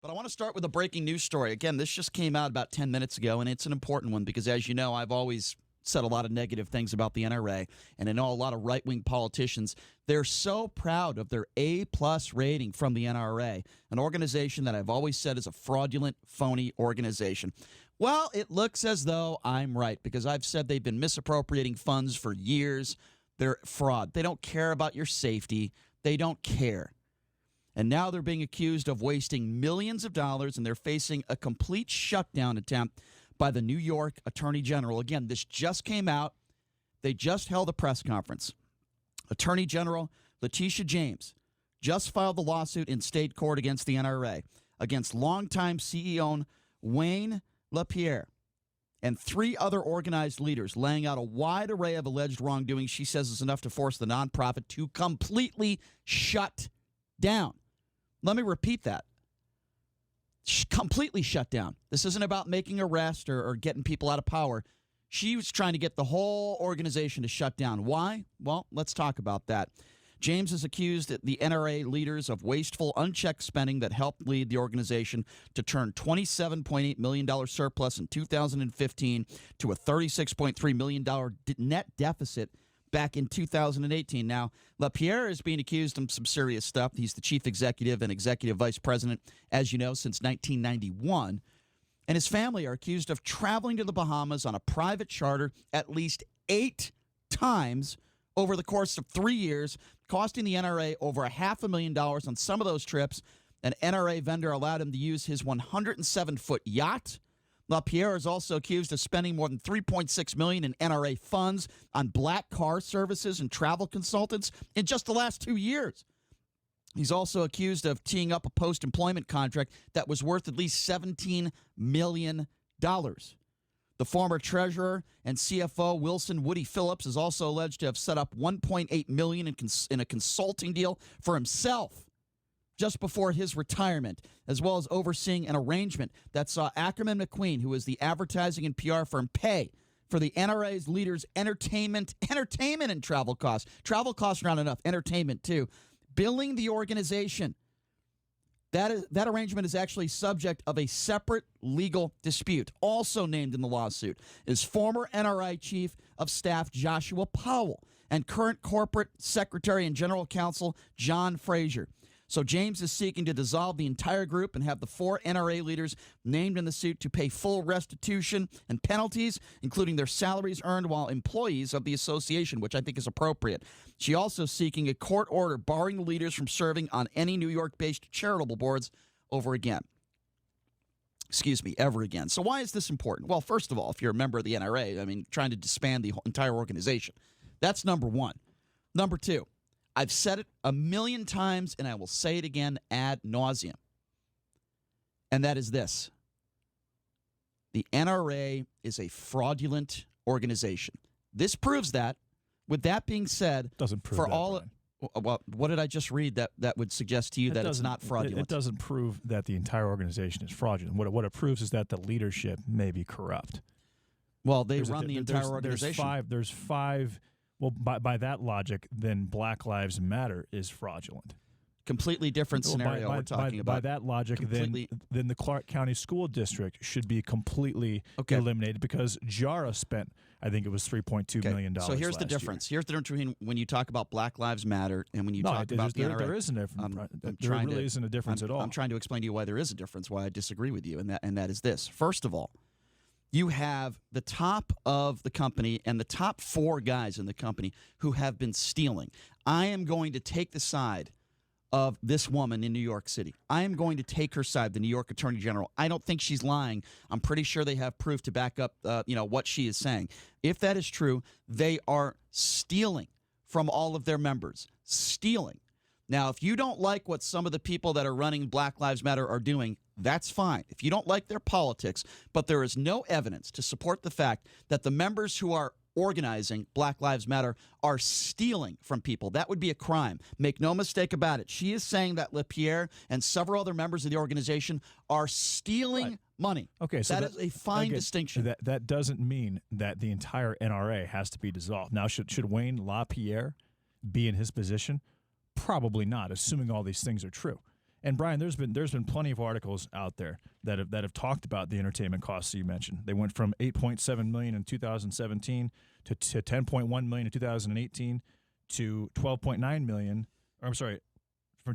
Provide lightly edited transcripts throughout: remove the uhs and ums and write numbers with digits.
But I want to start with a breaking news story. Again, this just came out about 10 minutes ago, and it's an important one because, as you know, I've always said a lot of negative things about the NRA, and I know a lot of right-wing politicians, they're so proud of their A-plus rating from the NRA, an organization that I've always said is a fraudulent, phony organization. Well, it looks as though I'm right because I've said they've been misappropriating funds for years. They're fraud. They don't care about your safety. They don't care. And now they're being accused of wasting millions of dollars, and they're facing a complete shutdown attempt by the New York Attorney General. Again, this just came out. They just held a press conference. Attorney General Letitia James just filed the lawsuit in state court against the NRA, against longtime CEO Wayne LaPierre and 3 other organized leaders, laying out a wide array of alleged wrongdoing she says is enough to force the nonprofit to completely shut down. Let me repeat that. Completely shut down. This isn't about making arrests or getting people out of power. She was trying to get the whole organization to shut down. Why? Well, let's talk about that. James has accused the NRA leaders of wasteful, unchecked spending that helped lead the organization to turn $27.8 million surplus in 2015 to a $36.3 million net deficit back in 2018. Now, LaPierre is being accused of some serious stuff. He's the chief executive and executive vice president, as you know, since 1991. And his family are accused of traveling to the Bahamas on a private charter at least 8 times over the course of 3 years, costing the NRA over $500,000 on some of those trips. An NRA vendor allowed him to use his 107-foot yacht. LaPierre is also accused of spending more than $3.6 million in NRA funds on black car services and travel consultants in just the last 2 years. He's also accused of teeing up a post-employment contract that was worth at least $17 million. The former treasurer and CFO Wilson Woody Phillips is also alleged to have set up $1.8 million in a consulting deal for himself just before his retirement, as well as overseeing an arrangement that saw Ackerman McQueen, who is the advertising and PR firm, pay for the NRA's leaders' entertainment and travel costs. Travel costs are not enough, entertainment too. Billing the organization. That arrangement is actually subject of a separate legal dispute. Also named in the lawsuit is former NRA Chief of Staff Joshua Powell and current corporate secretary and general counsel John Frazier. So James is seeking to dissolve the entire group and have the 4 NRA leaders named in the suit to pay full restitution and penalties, including their salaries earned while employees of the association, which I think is appropriate. She also seeking a court order barring the leaders from serving on any New York-based charitable boards ever again. So why is this important? Well, first of all, if you're a member of the NRA, trying to disband the entire organization. That's number one. Number two, I've said it a million times, and I will say it again ad nauseum. And that is this. The NRA is a fraudulent organization. This proves that. With that being said, doesn't prove for that, all. Well, what did I just read that would suggest to you that it's not fraudulent? It doesn't prove that the entire organization is fraudulent. What it proves is that the leadership may be corrupt. Well, they run the entire organization. There's five. Well, by that logic, then Black Lives Matter is fraudulent. Completely different scenario we're talking about. By that logic, then the Clark County School District should be completely eliminated because JARA spent, I think it was $3.2 million. So here's the difference. Here's the difference between when you talk about Black Lives Matter and when you talk about the NRA. There isn't a difference. There really isn't a difference at all. I'm trying to explain to you why there is a difference, why I disagree with you, and that is this. First of all, you have the top of the company and the top 4 guys in the company who have been stealing. I am going to take the side of this woman in New York City. I am going to take her side, the New York Attorney General. I don't think she's lying. I'm pretty sure they have proof to back up what she is saying. If that is true, they are stealing from all of their members. Stealing. Now, if you don't like what some of the people that are running Black Lives Matter are doing, that's fine. If you don't like their politics, but there is no evidence to support the fact that the members who are organizing Black Lives Matter are stealing from people, that would be a crime. Make no mistake about it. She is saying that LaPierre and several other members of the organization are stealing money. Okay, so that is a fine distinction. That doesn't mean that the entire NRA has to be dissolved. Now, should Wayne LaPierre be in his position? Probably not, assuming all these things are true. And Brian, there's been plenty of articles out there that have talked about the entertainment costs you mentioned. They went from $8.7 million in 2017 to $10.1 million in 2018 to $12.9 million. Or I'm sorry,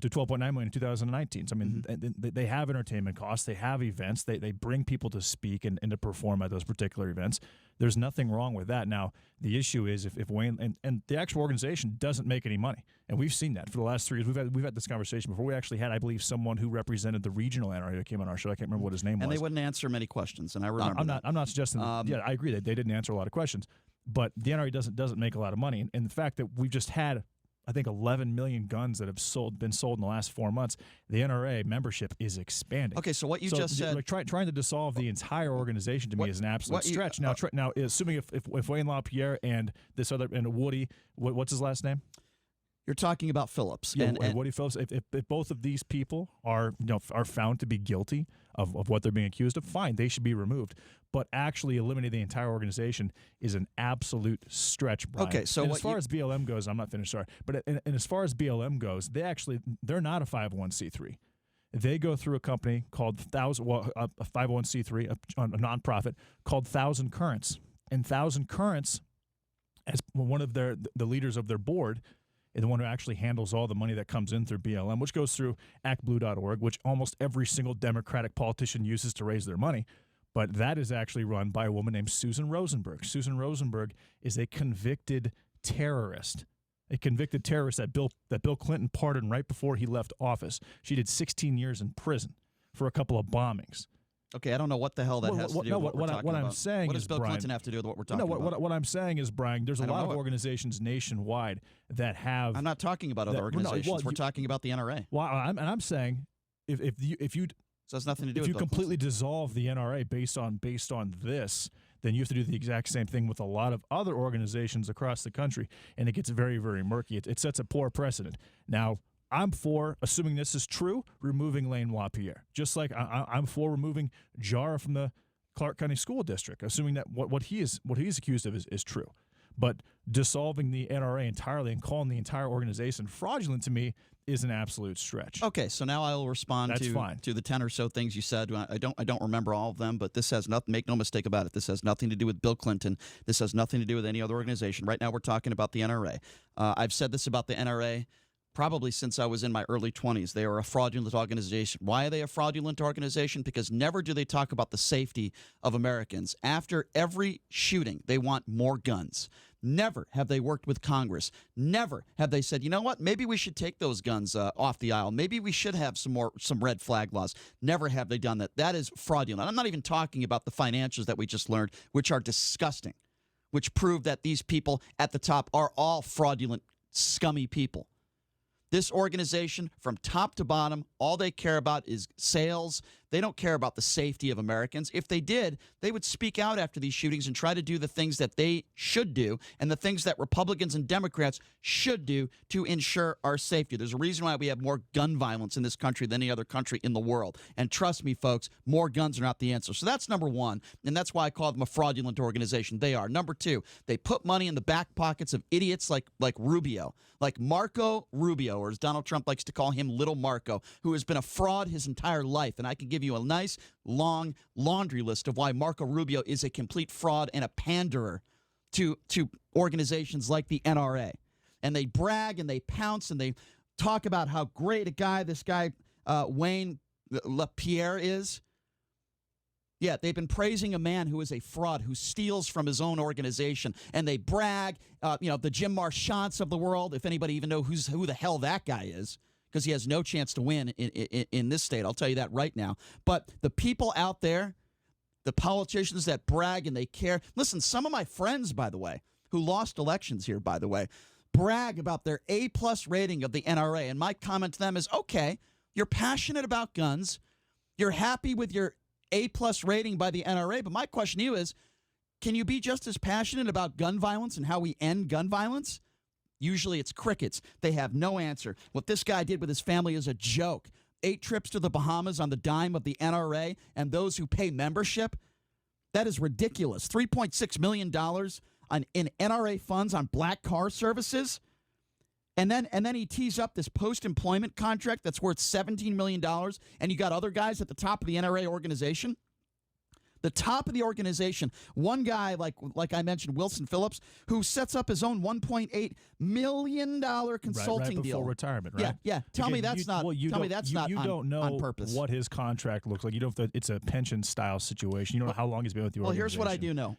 to $12.9 million in 2019. So I mean, they have entertainment costs, they have events, they bring people to speak and to perform at those particular events. There's nothing wrong with that. Now, the issue is if Wayne and the actual organization doesn't make any money, and we've seen that for the last 3 years. We've had this conversation before. We actually had, I believe, someone who represented the regional NRA who came on our show. I can't remember what his name was. And they wouldn't answer many questions. And I remember. I'm not suggesting. Yeah, I agree that they didn't answer a lot of questions, but the NRA doesn't make a lot of money. And the fact that we've just had, I think, 11 million guns that have been sold in the last 4 months. The NRA membership is expanding. Okay, so what you just said, like trying to dissolve the entire organization to me is an absolute stretch. Now, assuming if Wayne LaPierre and this other and Woody, what's his last name? You're talking about Phillips. Yeah, and Woody Phillips. If both of these people are found to be guilty of what they're being accused of, fine, they should be removed. But actually eliminating the entire organization is an absolute stretch, Brian. Okay, so as far as BLM goes, I'm not finished, sorry. But and as far as BLM goes, they're not a 501c3. They go through a company called a 501c3, a nonprofit called Thousand Currents. And Thousand Currents, as one of the leaders of their board, is the one who actually handles all the money that comes in through BLM, which goes through actblue.org, which almost every single Democratic politician uses to raise their money. But that is actually run by a woman named Susan Rosenberg. Susan Rosenberg is a convicted terrorist. That Bill Clinton pardoned right before he left office. She did 16 years in prison for a couple of bombings. Okay, I don't know what the hell that has to do with what we're talking about. I'm saying what is, does Bill Brian, Clinton have to do with what we're talking about? What I'm saying is, Brian, there's a lot of organizations nationwide that have. I'm not talking about other organizations. We're talking about the NRA. Well, I'm saying if you so it has nothing to do if with you completely dissolve the NRA based on this, then you have to do the exact same thing with a lot of other organizations across the country, and it gets very, very murky. It sets a poor precedent. Now, I'm for, assuming this is true, removing Wayne LaPierre. Just like I'm for removing Jara from the Clark County School District, assuming that what he's accused of is true. But dissolving the NRA entirely and calling the entire organization fraudulent, to me, is an absolute stretch. Okay, so now I'll respond to the 10 or so things you said. I don't remember all of them, but this has nothing. Make no mistake about it. This has nothing to do with Bill Clinton. This has nothing to do with any other organization. Right now, we're talking about the NRA. I've said this about the NRA probably since I was in my early 20s. They are a fraudulent organization. Why are they a fraudulent organization? Because never do they talk about the safety of Americans. After every shooting, they want more guns. Never have they worked with Congress. Never have they said, you know what, maybe we should take those guns off the aisle. Maybe we should have some red flag laws. Never have they done that. That is fraudulent. I'm not even talking about the financials that we just learned, which are disgusting, which prove that these people at the top are all fraudulent, scummy people. This organization, from top to bottom, all they care about is sales. They don't care about the safety of Americans. If they did, they would speak out after these shootings and try to do the things that they should do and the things that Republicans and Democrats should do to ensure our safety. There's a reason why we have more gun violence in this country than any other country in the world. And trust me, folks, more guns are not the answer. So that's number one, and that's why I call them a fraudulent organization. They are. Number two, they put money in the back pockets of idiots like Rubio, like Marco Rubio, or as Donald Trump likes to call him, Little Marco, who has been a fraud his entire life. And I can give you a nice, long laundry list of why Marco Rubio is a complete fraud and a panderer to organizations like the NRA. And they brag and they pounce and they talk about how great a guy this guy Wayne LaPierre is. Yeah, they've been praising a man who is a fraud, who steals from his own organization, and they brag, the Jim Marchands of the world, if anybody even knows who the hell that guy is, because he has no chance to win in this state. I'll tell you that right now. But the people out there, the politicians that brag and they care. Listen, some of my friends, by the way, who lost elections here, by the way, brag about their A-plus rating of the NRA. And my comment to them is, okay, you're passionate about guns. You're happy with your A-plus rating by the NRA. But my question to you is, can you be just as passionate about gun violence and how we end gun violence? Usually it's crickets. They have no answer. What this guy did with his family is a joke. 8 trips to the Bahamas on the dime of the NRA and those who pay membership. That is ridiculous. $3.6 million in NRA funds on black car services. And then he tees up this post-employment contract that's worth $17 million, and you got other guys at the top of the NRA organization. The top of the organization, one guy, like I mentioned, Wilson Phillips, who sets up his own $1.8 million consulting right deal. Before retirement, right? Yeah. Tell me that's not on purpose. What his contract looks like. You don't. It's a pension-style situation. You don't know how long he's been with the organization. Well, here's what I do know.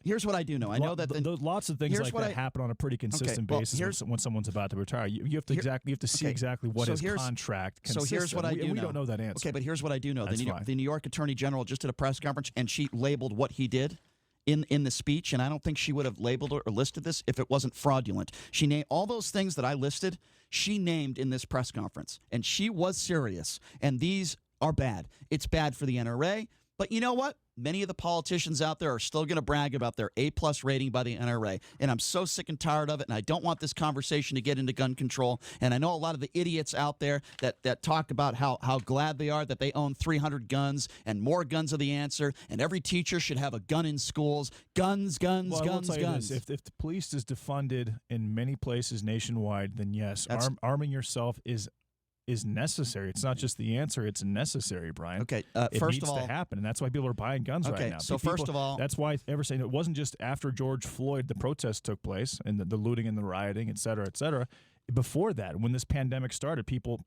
Here's what I do know. I know that lots of things like that happen on a pretty consistent basis when someone's about to retire. You have to see exactly what his contract consists. So here's what I do know. We don't know that answer. Okay, but here's what I do know. The New York Attorney General just did a press conference, and she labeled what he did in the speech, and I don't think she would have labeled or listed this if it wasn't fraudulent. She named all those things that I listed, she named in this press conference, and she was serious, and these are bad. It's bad for the NRA, but you know what? Many of the politicians out there are still going to brag about their A-plus rating by the NRA, and I'm so sick and tired of it, and I don't want this conversation to get into gun control, and I know a lot of the idiots out there that talk about how glad they are that they own 300 guns, and more guns are the answer, and every teacher should have a gun in schools. Guns. Well, I will tell you this. If the police is defunded in many places nationwide, then yes, arming yourself is necessary. It's not just the answer; it's necessary, Brian. Okay, it first needs of all, to happen, and that's why people are buying guns right now. So first of all, that's why ever saying it wasn't just after George Floyd the protests took place and the looting and the rioting, et cetera, et cetera. Before that, when this pandemic started, people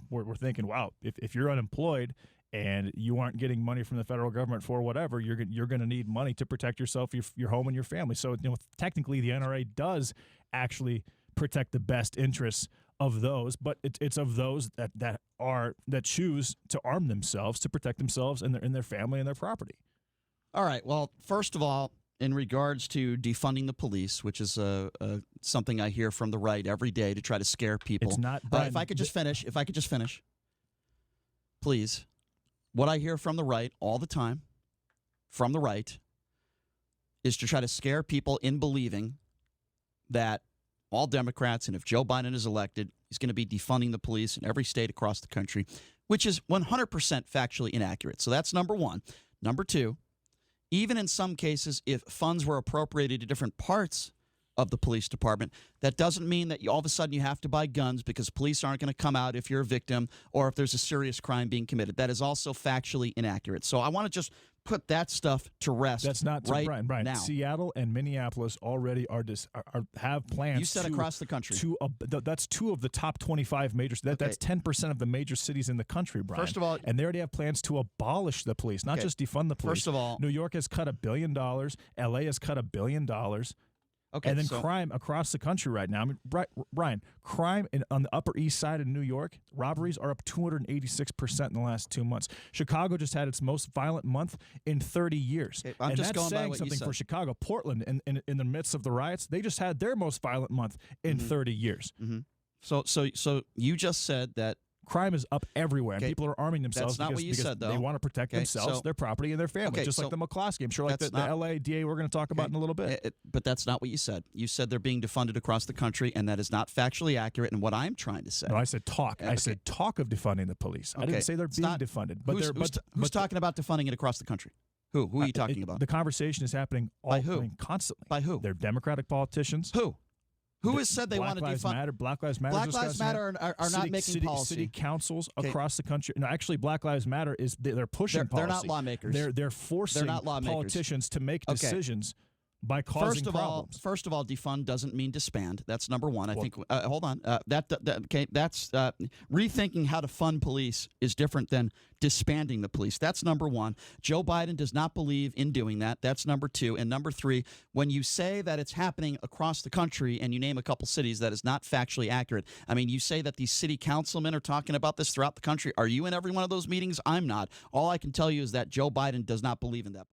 were thinking, wow, if you're unemployed and you aren't getting money from the federal government for whatever, you're going to need money to protect yourself, your home, and your family. So technically, the NRA does actually protect the best interests of those, but it's of those that choose to arm themselves to protect themselves and their family and their property. All right. Well, first of all, in regards to defunding the police, which is something I hear from the right every day to try to scare people. It's not. If I could just finish, please. What I hear from the right all the time, from the right, is to try to scare people in believing that all Democrats, and if Joe Biden is elected, he's going to be defunding the police in every state across the country, which is 100% factually inaccurate. So that's number one. Number two, even in some cases, if funds were appropriated to different parts of the police department, that doesn't mean that all of a sudden you have to buy guns because police aren't going to come out if you're a victim or if there's a serious crime being committed. That is also factually inaccurate. So I want to just put that stuff to rest. That's not Brian. Now. Seattle and Minneapolis already have plans. You said across the country. That's 2 of the top 25 major. That's 10% of the major cities in the country, Brian. First of all, and they already have plans to abolish the police, not just defund the police. First of all, New York has cut $1 billion. LA has cut $1 billion. Okay, and then crime across the country right now. I mean, Brian, crime on the Upper East Side of New York, robberies are up 286% in the last 2 months. Chicago just had its most violent month in 30 years. Okay, and that's saying something for Chicago. Portland, in the midst of the riots, they just had their most violent month in 30 years. Mm-hmm. So you just said that crime is up everywhere, and people are arming themselves That's not what you said, though. They want to protect themselves, their property, and their family, just like the McCloskey. I'm sure like the LA DA we're going to talk about in a little bit. But that's not what you said. You said they're being defunded across the country, and that is not factually accurate. And what I'm trying to say. No, I said talk. I said talk of defunding the police. I didn't say they're being defunded. But who's talking about defunding it across the country? Who are you talking about? The conversation is happening constantly. By who? They're Democratic politicians. Who has said they want to defund? Black Lives Matter. Black Lives Matter are not making policy. City councils across the country. No, actually, Black Lives Matter is they're pushing policy. They're not lawmakers. They're forcing politicians to make decisions by causing problems. First of all, defund doesn't mean disband. That's number one. I think. Hold on. That's rethinking how to fund police is different than disbanding the police. That's number one. Joe Biden does not believe in doing that. That's number two. And number three, when you say that it's happening across the country and you name a couple cities, that is not factually accurate. I mean, you say that these city councilmen are talking about this throughout the country. Are you in every one of those meetings? I'm not. All I can tell you is that Joe Biden does not believe in that.